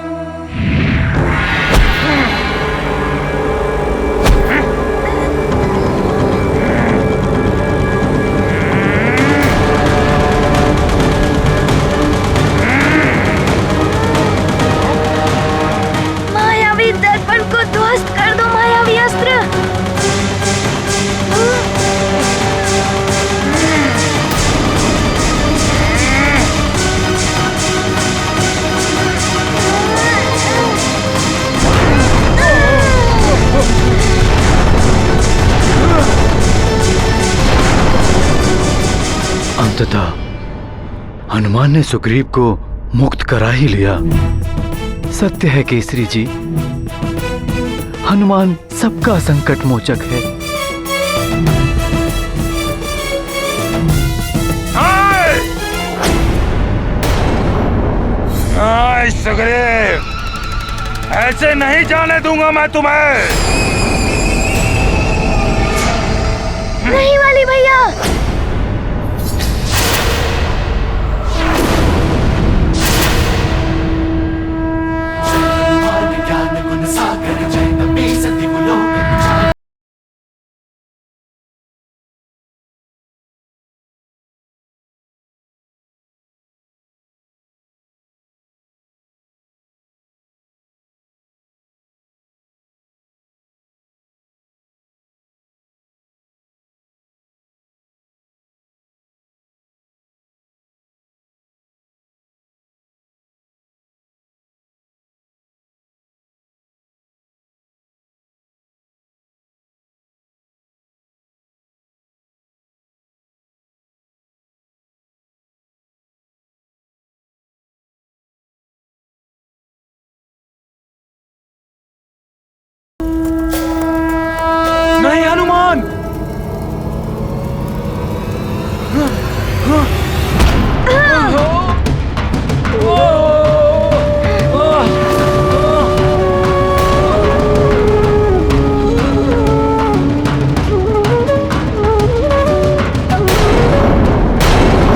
मायावी दर्पण को ध्वस्त कर दो मायावी अस्त्र। अंततः हनुमान ने सुग्रीव को मुक्त करा ही लिया। सत्य है केसरी जी, हनुमान सबका संकट मोचक है। हाय सुग्रीव, ऐसे नहीं जाने दूंगा मैं तुम्हें। नहीं वाली भैया। नहीं हनुमान,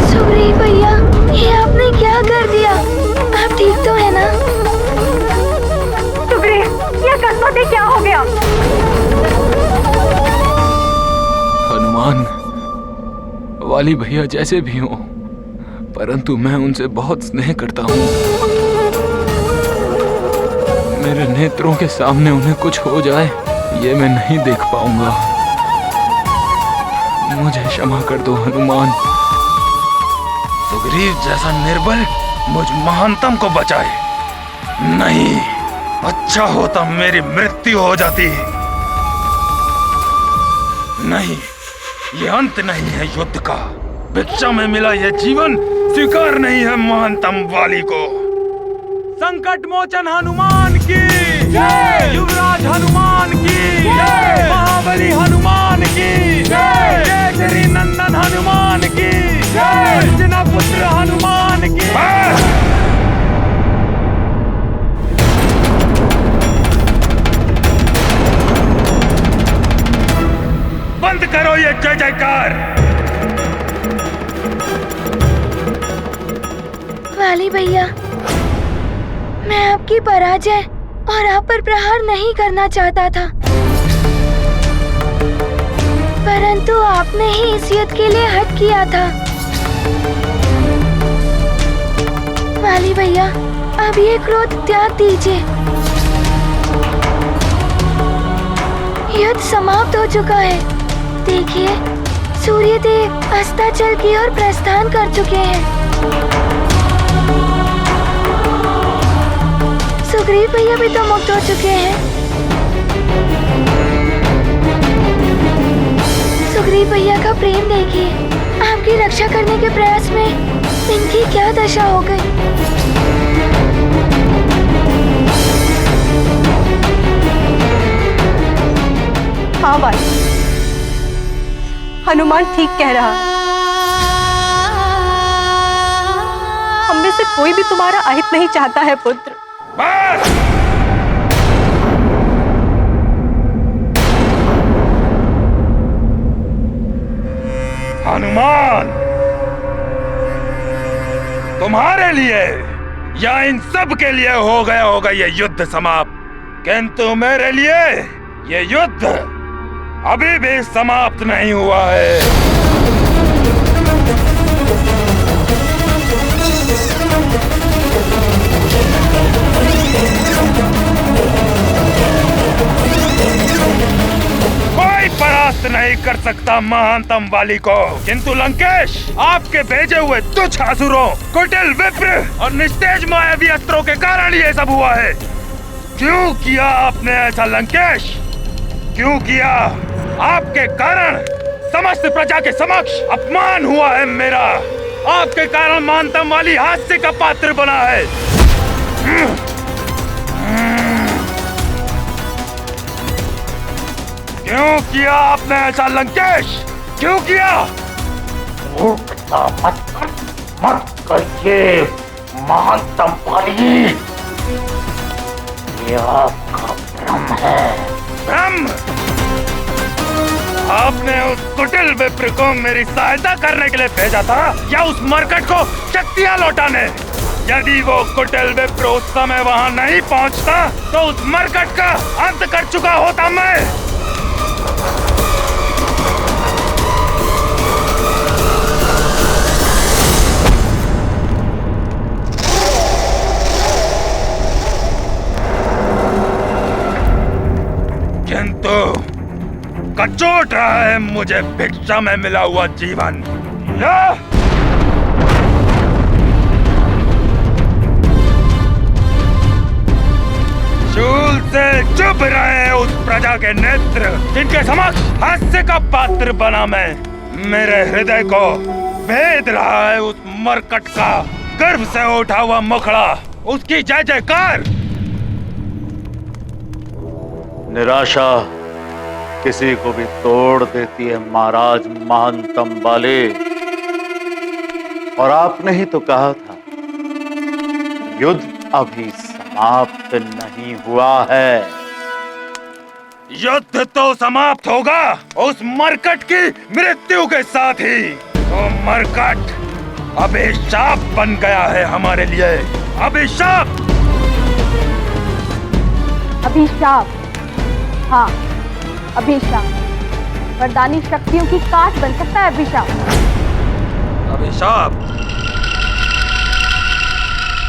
सुग्रीव भैया, ये आपने क्या कर दिया? आप ठीक तो है ना? सुग्रीव, ये अकस्मात क्या हो गया? हनुमान वाली भैया जैसे भी हों, परंतु मैं उनसे बहुत स्नेह करता हूँ। मेरे नेत्रों के सामने उन्हें कुछ हो जाए ये मैं नहीं देख पाऊंगा। मुझे क्षमा कर दो हनुमान। सुग्रीव जैसा निर्बल मुझ महानतम को बचाए। नहीं, अच्छा होता मेरी मृत्यु हो जाती। नहीं, ये अंत नहीं है युद्ध का। भिक्षा में मिला यह जीवन स्वीकार नहीं है महानतम वाली को। संकट मोचन हनुमान की जय, युवराज हनुमान की जय, महाबली हनुमान की जय, केसरी नंदन हनुमान की जय, अंजना पुत्र हनुमान की। बंद करो ये जय जयकार। वाली भैया, मैं आपकी पराजय और आप पर प्रहार नहीं करना चाहता था, परंतु आपने ही इस युद्ध के लिए हट किया था। वाली भैया, अब ये क्रोध त्याग दीजिए। युद्ध समाप्त हो चुका है। देखिए, सूर्यदेव अस्ताचल की ओर प्रस्थान कर चुके हैं। सुग्रीव भैया भी तो मुक्त हो चुके हैं। सुग्रीव भैया का प्रेम देखिए। आपकी रक्षा करने के प्रयास में इनकी क्या दशा हो गई। हाँ भाई, हनुमान ठीक कह रहा है। हम में से कोई भी तुम्हारा अहित नहीं चाहता है पुत्र। हनुमान, तुम्हारे लिए या इन सब के लिए हो गया होगा ये युद्ध समाप्त, किंतु मेरे लिए ये युद्ध अभी भी समाप्त नहीं हुआ है। कोई परास्त नहीं कर सकता महानतम वाली को, किंतु लंकेश, आपके भेजे हुए तुच्छ असुरों, कुटिल विप्र और निस्तेज मायावी अस्त्रों के कारण ये सब हुआ है। क्यों किया आपने ऐसा लंकेश? क्यों किया? आपके कारण समस्त प्रजा के समक्ष अपमान हुआ है मेरा। आपके कारण महानतम वाली हास्य का पात्र बना है। क्यों किया आपने ऐसा लंकेश? क्यों किया? मत करिए महानतम वाली, ये आपका भ्रम है। भ्रम? आपने उस कुटिल विप्र को मेरी सहायता करने के लिए भेजा था या उस मरकट को शक्तियां लौटाने? यदि वो कुटिल विप्र उस समय वहां नहीं पहुंचता तो उस मरकट का अंत कर चुका होता मैं। किंतु कचोट रहा है मुझे भिक्षा में मिला हुआ जीवन। शूल से चुभ रहे उस प्रजा के नेत्र जिनके समक्ष हास्य का पात्र बना मैं। मेरे हृदय को भेद रहा है उस मरकट का गर्भ से उठा हुआ मुखड़ा, उसकी जय जयकार। निराशा किसी को भी तोड़ देती है महाराज महानतम वाले। और आपने ही तो कहा था युद्ध अभी समाप्त नहीं हुआ है। युद्ध तो समाप्त होगा उस मरकट की मृत्यु के साथ ही। वो मरकट अभिशाप बन गया है हमारे लिए। अभिशाप। अभिशाप, हाँ अभिशाप। वरदानी शक्तियों की काट बन सकता है अभिशाप। अभिशाप?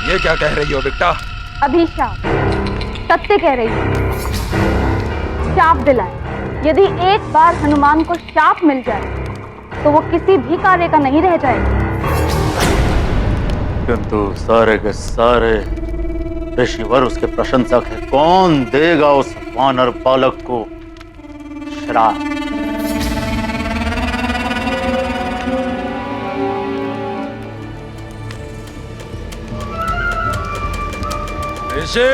ये क्या कह रही हो बिट्टा? अभिशाप, सत्य कह रही हूँ। शाप दिलाए। यदि एक बार हनुमान को शाप मिल जाए तो वो किसी भी कार्य का नहीं रह जाएगा। किंतु सारे के सारे ऋषिवर उसके प्रशंसक है। कौन देगा उस वानर बालक को श्राप? ऋषि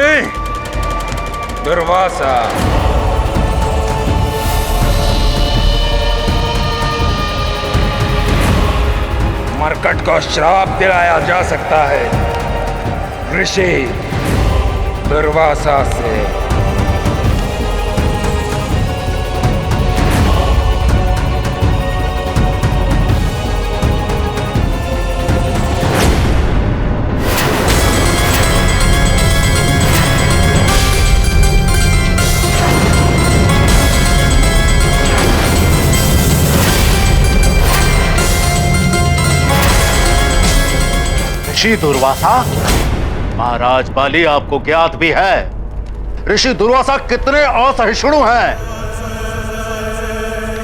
दुर्वासा, मरकट को श्राप दिलाया जा सकता है ऋषि दुर्वासा से। ऋषि दुर्वासा, महाराज बाली आपको ज्ञात भी है ऋषि दुर्वासा कितने असहिष्णु हैं।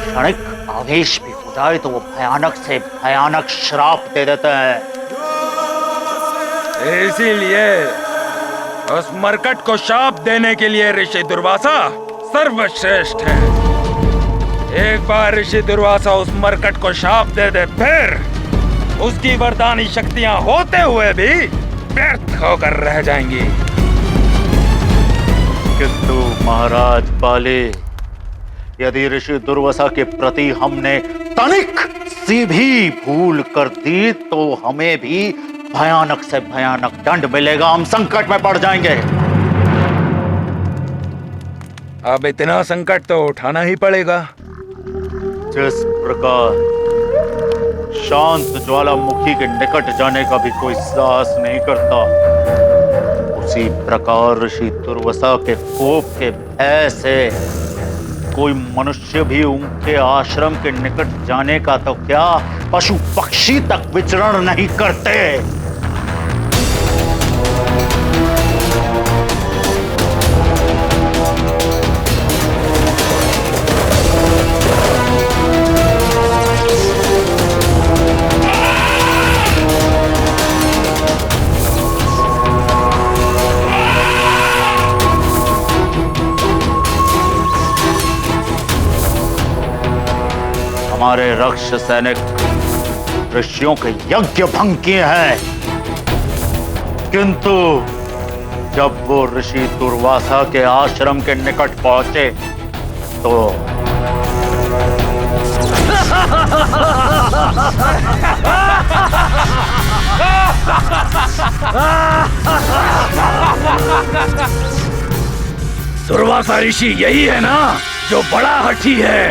क्षणिक आवेश भी हो जाए तो वो भयानक से भयानक श्राप दे देते हैं। इसीलिए उस मरकट को शाप देने के लिए ऋषि दुर्वासा सर्वश्रेष्ठ है। एक बार ऋषि दुर्वासा उस मरकट को शाप दे दे, फिर उसकी वरदानी शक्तियां होते हुए भी व्यर्थ होकर रह जाएंगी। किंतु महाराज बाले, यदि ऋषि दुर्वासा के प्रति हमने तनिक सी भी भूल कर दी तो हमें भी भयानक से भयानक दंड मिलेगा। हम संकट में पड़ जाएंगे। अब इतना संकट तो उठाना ही पड़ेगा। जिस प्रकार शांत ज्वालामुखी के निकट जाने का भी कोई साहस नहीं करता, उसी प्रकार ऋषि दुर्वासा के कोप के भय से कोई मनुष्य भी उनके आश्रम के निकट जाने का तो क्या, पशु पक्षी तक विचरण नहीं करते। हमारे रक्ष सैनिक ऋषियों के यज्ञ भंग किए हैं, किंतु जब वो ऋषि दुर्वासा के आश्रम के निकट पहुंचे तो दुर्वासा ऋषि यही है ना जो बड़ा हठी है।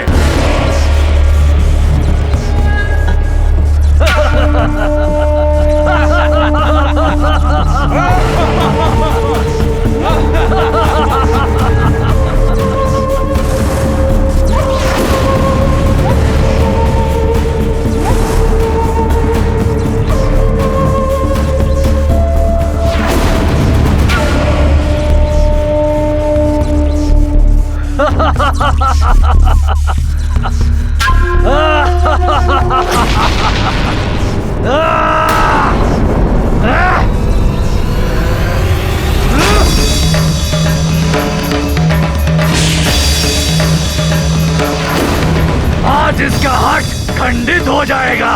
आज इसका हट खंडित हो जाएगा।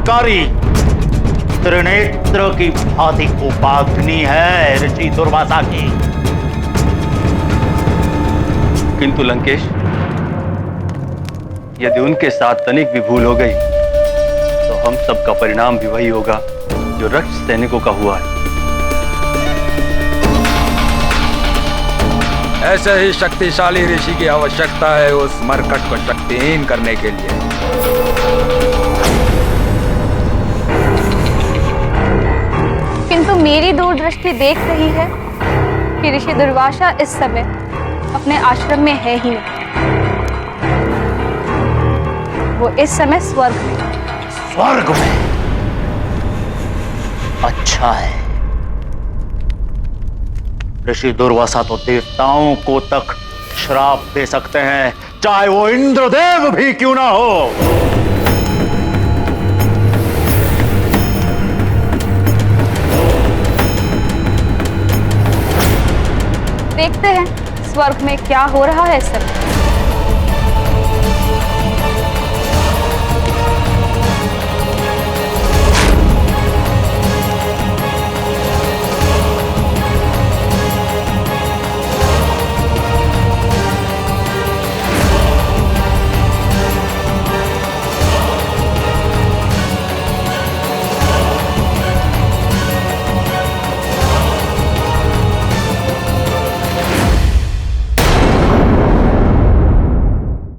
चमत्कारी त्रिनेत्र की भांति उपाग्नि है ऋषि दुर्वासा की। किंतु लंकेश, यदि उनके साथ तनिक भी भूल हो गई तो हम सबका परिणाम भी वही होगा जो रक्त सैनिकों का हुआ है। ऐसे ही शक्तिशाली ऋषि की आवश्यकता है उस मरकट को शक्तिहीन करने के लिए। किंतु मेरी दूरदृष्टि देख रही है कि ऋषि दुर्वासा इस समय अपने आश्रम में है ही नहीं। वो इस समय स्वर्ग में। स्वर्ग में? अच्छा है। ऋषि दुर्वासा तो देवताओं को तक श्राप दे सकते हैं, चाहे वो इंद्रदेव भी क्यों ना हो। देखते हैं स्वर्ग में क्या हो रहा है इस समय।